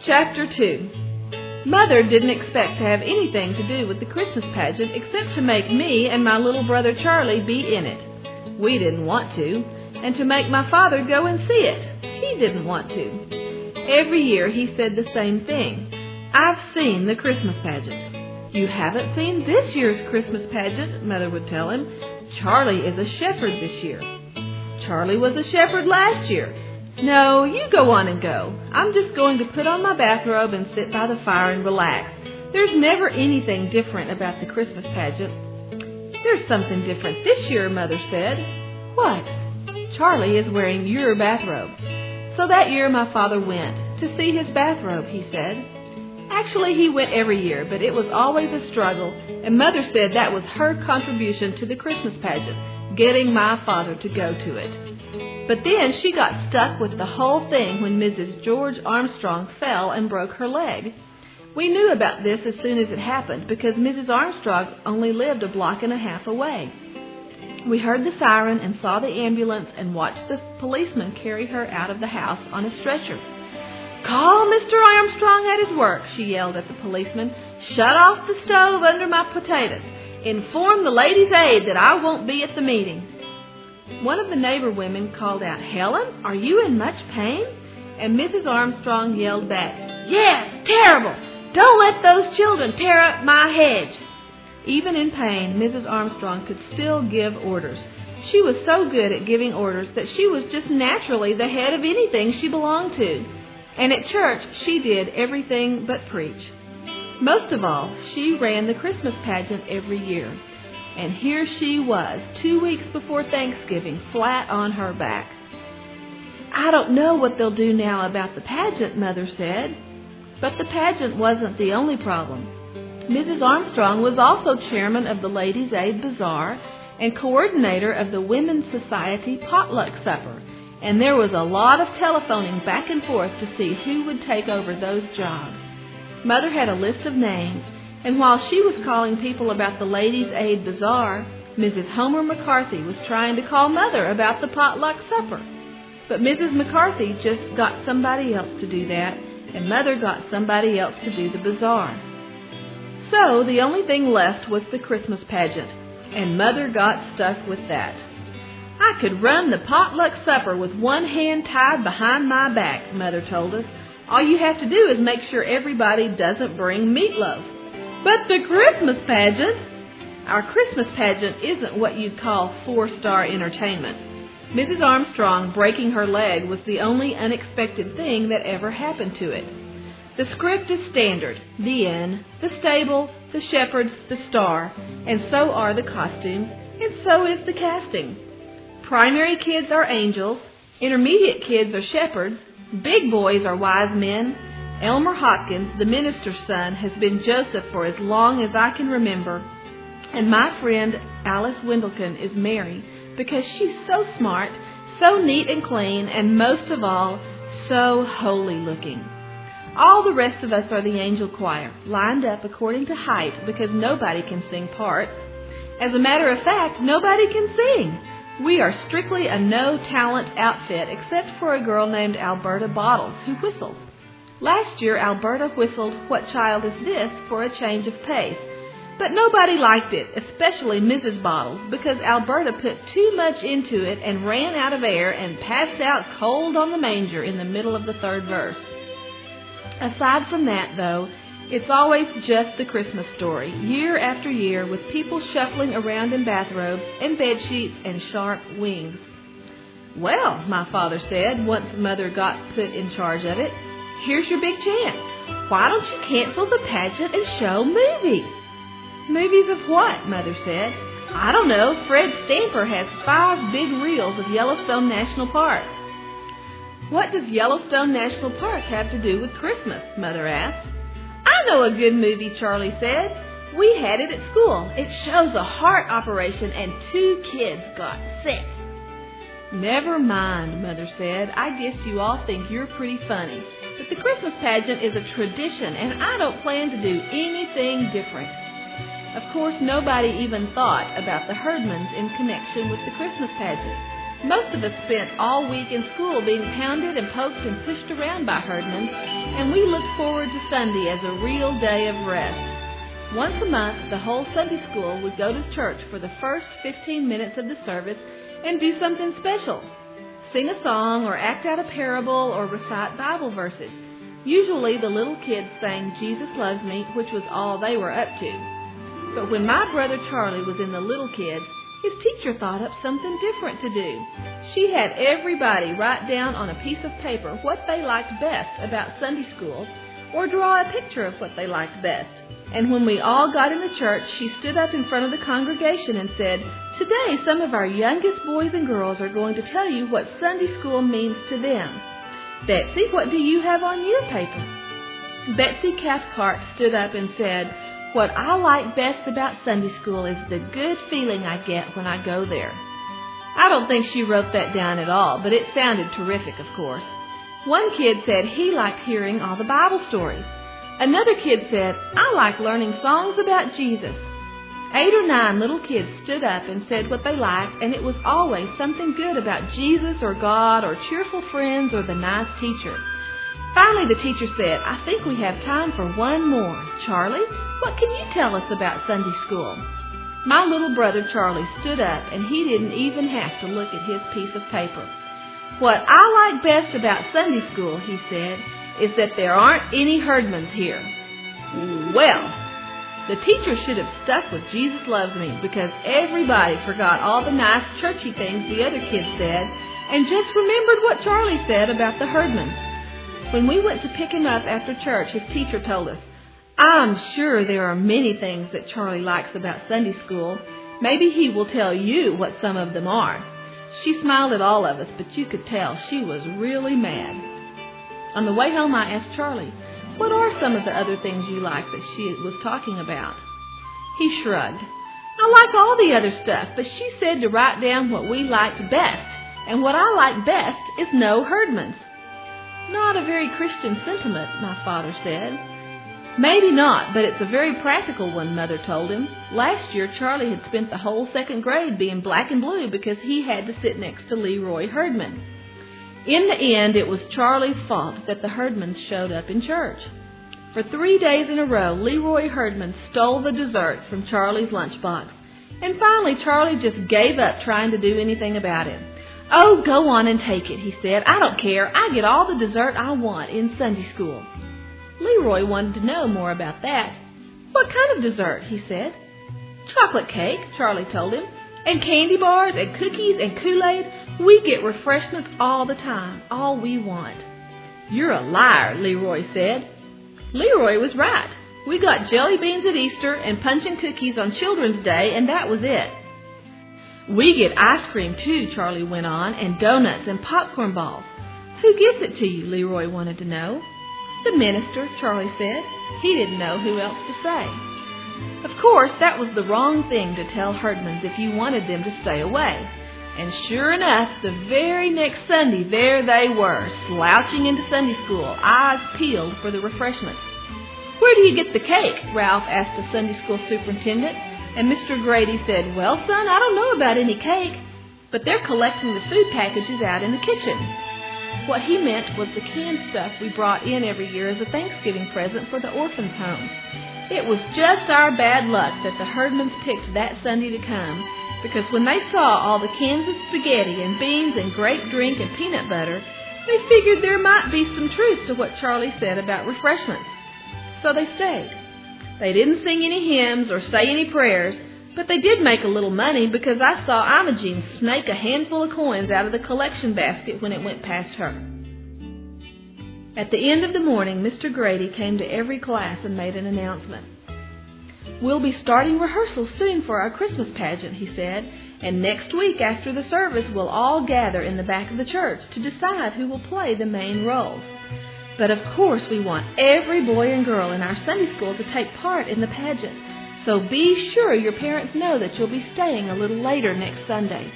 Chapter 2. Mother didn't expect to have anything to do with the Christmas pageant except to make me and my little brother Charlie be in it. We didn't want to, and to make my father go and see it. He didn't want to. Every year he said the same thing. "I've seen the Christmas pageant." "You haven't seen this year's Christmas pageant," Mother would tell him. "Charlie is a shepherd this year." "Charlie was a shepherd last year." "No, you go on and go. I'm just going to put on my bathrobe and sit by the fire and relax. There's never anything different about the Christmas pageant." "There's something different this year," Mother said. "What?" "Charlie is wearing your bathrobe." So that year my father went to see his bathrobe, he said. Actually, he went every year, but it was always a struggle, and Mother said that was her contribution to the Christmas pageant, getting my father to go to it. But then she got stuck with the whole thing when Mrs. George Armstrong fell and broke her leg. We knew about this as soon as it happened because Mrs. Armstrong only lived a block and a half away. We heard the siren and saw the ambulance and watched the policeman carry her out of the house on a stretcher. "Call Mr. Armstrong at his work," she yelled at the policeman. "Shut off the stove under my potatoes. Inform the Ladies' Aid that I won't be at the meeting." One of the neighbor women called out, "Helen, are you in much pain?" And Mrs. Armstrong yelled back, "Yes, terrible! Don't let those children tear up my hedge." Even in pain, Mrs. Armstrong could still give orders. She was so good at giving orders that she was just naturally the head of anything she belonged to. And at church, she did everything but preach. Most of all, she ran the Christmas pageant every year. And here she was, 2 weeks before Thanksgiving, flat on her back. "I don't know what they'll do now about the pageant," Mother said. But the pageant wasn't the only problem. Mrs. Armstrong was also chairman of the Ladies' Aid Bazaar and coordinator of the Women's Society Potluck Supper, and there was a lot of telephoning back and forth to see who would take over those jobs. Mother had a list of names, and while she was calling people about the Ladies' Aid Bazaar, Mrs. Homer McCarthy was trying to call Mother about the potluck supper. But Mrs. McCarthy just got somebody else to do that, and Mother got somebody else to do the bazaar. So the only thing left was the Christmas pageant, and Mother got stuck with that. "I could run the potluck supper with one hand tied behind my back," Mother told us. "All you have to do is make sure everybody doesn't bring meatloaf." "But the Christmas pageant!" "Our Christmas pageant isn't what you'd call 4-star entertainment. Mrs. Armstrong breaking her leg was the only unexpected thing that ever happened to it. The script is standard, the inn, the stable, the shepherds, the star, and so are the costumes, and so is the casting. Primary kids are angels, intermediate kids are shepherds, big boys are wise men. Elmer Hopkins, the minister's son, has been Joseph for as long as I can remember, and my friend Alice Wendlekin is Mary because she's so smart, so neat and clean, and most of all, so holy looking. All the rest of us are the angel choir, lined up according to height because nobody can sing parts. As a matter of fact, nobody can sing. We are strictly a no-talent outfit except for a girl named Alberta Bottles who whistles. Last year, Alberta whistled "What Child Is This" for a change of pace. But nobody liked it, especially Mrs. Bottles, because Alberta put too much into it and ran out of air and passed out cold on the manger in the middle of the third verse. Aside from that, though, it's always just the Christmas story, year after year, with people shuffling around in bathrobes and bedsheets and sharp wings. "Well," my father said, once Mother got put in charge of it, "here's your big chance. Why don't you cancel the pageant and show movies?" "Movies of what?" Mother said. "I don't know. Fred Stamper has 5 big reels of Yellowstone National Park." "What does Yellowstone National Park have to do with Christmas?" Mother asked. "I know a good movie," Charlie said. "We had it at school. It shows a heart operation and 2 kids got sick." "Never mind," Mother said. "I guess you all think you're pretty funny. But the Christmas pageant is a tradition, and I don't plan to do anything different." Of course, nobody even thought about the Herdmans in connection with the Christmas pageant. Most of us spent all week in school being pounded and poked and pushed around by Herdmans, and we looked forward to Sunday as a real day of rest. Once a month, the whole Sunday school would go to church for the first 15 minutes of the service and do something special. Sing a song or act out a parable or recite Bible verses. Usually the little kids sang Jesus Loves Me, which was all they were up to. But when my brother Charlie was in the little kids, his teacher thought up something different to do. She had everybody write down on a piece of paper what they liked best about Sunday school or draw a picture of what they liked best. And when we all got in the church, she stood up in front of the congregation and said, "Today, some of our youngest boys and girls are going to tell you what Sunday school means to them. Betsy, what do you have on your paper?" Betsy Cathcart stood up and said, "What I like best about Sunday school is the good feeling I get when I go there." I don't think she wrote that down at all, but it sounded terrific, of course. One kid said he liked hearing all the Bible stories. Another kid said, "I like learning songs about Jesus." 8 or 9 little kids stood up and said what they liked, and it was always something good about Jesus or God or cheerful friends or the nice teacher. Finally, the teacher said, "I think we have time for one more. Charlie, what can you tell us about Sunday school?" My little brother Charlie stood up, and he didn't even have to look at his piece of paper. "What I like best about Sunday school," he said, "is that there aren't any Herdmans here." Well, the teacher should have stuck with Jesus Loves Me, because everybody forgot all the nice churchy things the other kids said and just remembered what Charlie said about the Herdmans. When we went to pick him up after church, his teacher told us, "I'm sure there are many things that Charlie likes about Sunday school. Maybe he will tell you what some of them are." She smiled at all of us, but you could tell she was really mad. On the way home, I asked Charlie, "What are some of the other things you like that she was talking about?" He shrugged. "I like all the other stuff, but she said to write down what we liked best, and what I like best is no Herdmans." "Not a very Christian sentiment," my father said. "Maybe not, but it's a very practical one," Mother told him. Last year, Charlie had spent the whole 2nd grade being black and blue because he had to sit next to Leroy Herdman. In the end, it was Charlie's fault that the Herdmans showed up in church. For 3 days in a row, Leroy Herdman stole the dessert from Charlie's lunchbox. And finally, Charlie just gave up trying to do anything about it. "Oh, go on and take it," he said. "I don't care. I get all the dessert I want in Sunday school." Leroy wanted to know more about that. "What kind of dessert?" he said. "Chocolate cake," Charlie told him. "And candy bars and cookies and Kool-Aid. We get refreshments all the time, all we want." "You're a liar," Leroy said. Leroy was right. We got jelly beans at Easter and punch and cookies on Children's Day, and that was it. "We get ice cream too," Charlie went on, "and donuts and popcorn balls." "Who gives it to you?" Leroy wanted to know. "The minister," Charlie said. He didn't know who else to say. Of course, that was the wrong thing to tell Herdmans if you wanted them to stay away. And sure enough, the very next Sunday, there they were, slouching into Sunday school, eyes peeled for the refreshments. "Where do you get the cake?" Ralph asked the Sunday school superintendent. And Mr. Grady said, "Well, son, I don't know about any cake, but they're collecting the food packages out in the kitchen." What he meant was the canned stuff we brought in every year as a Thanksgiving present for the orphans' home. It was just our bad luck that the Herdmans picked that Sunday to come, because when they saw all the cans of spaghetti and beans and grape drink and peanut butter, they figured there might be some truth to what Charlie said about refreshments. So they stayed. They didn't sing any hymns or say any prayers, but they did make a little money because I saw Imogene snake a handful of coins out of the collection basket when it went past her. At the end of the morning, Mr. Grady came to every class and made an announcement. "We'll be starting rehearsals soon for our Christmas pageant," he said, "and next week after the service we'll all gather in the back of the church to decide who will play the main roles. But of course we want every boy and girl in our Sunday school to take part in the pageant. So be sure your parents know that you'll be staying a little later next Sunday."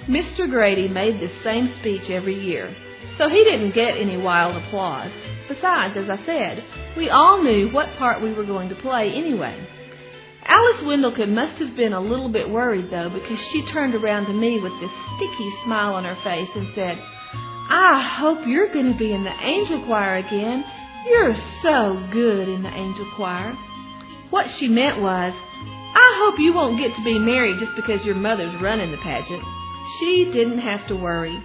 Mr. Grady made this same speech every year, so he didn't get any wild applause. Besides, as I said, we all knew what part we were going to play anyway. Alice Wendlecott must have been a little bit worried, though, because she turned around to me with this sticky smile on her face and said, "I hope you're going to be in the angel choir again. "You're so good," in the angel choir. What she meant was, "I hope you won't get to be married just because your mother's running the pageant." She didn't have to worry.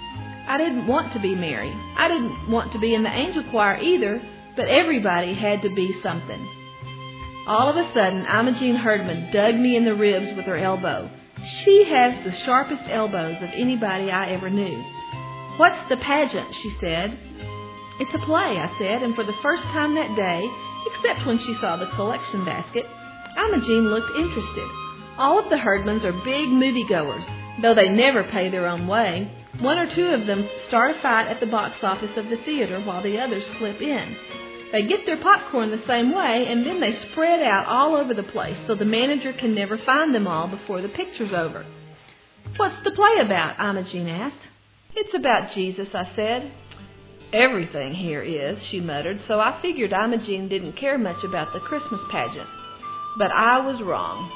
I didn't want to be Mary. I didn't want to be in the angel choir either, but everybody had to be something. All of a sudden, Imogene Herdman dug me in the ribs with her elbow. She has the sharpest elbows of anybody I ever knew. "What's the pageant?" she said. "It's a play," I said, and for the first time that day, except when she saw the collection basket, Imogene looked interested. All of the Herdmans are big moviegoers, though they never pay their own way. One or two of them start a fight at the box office of the theater while the others slip in. They get their popcorn the same way, and then they spread out all over the place so the manager can never find them all before the picture's over. "What's the play about?" Imogene asked. "It's about Jesus," I said. "Everything here is," she muttered, so I figured Imogene didn't care much about the Christmas pageant. But I was wrong.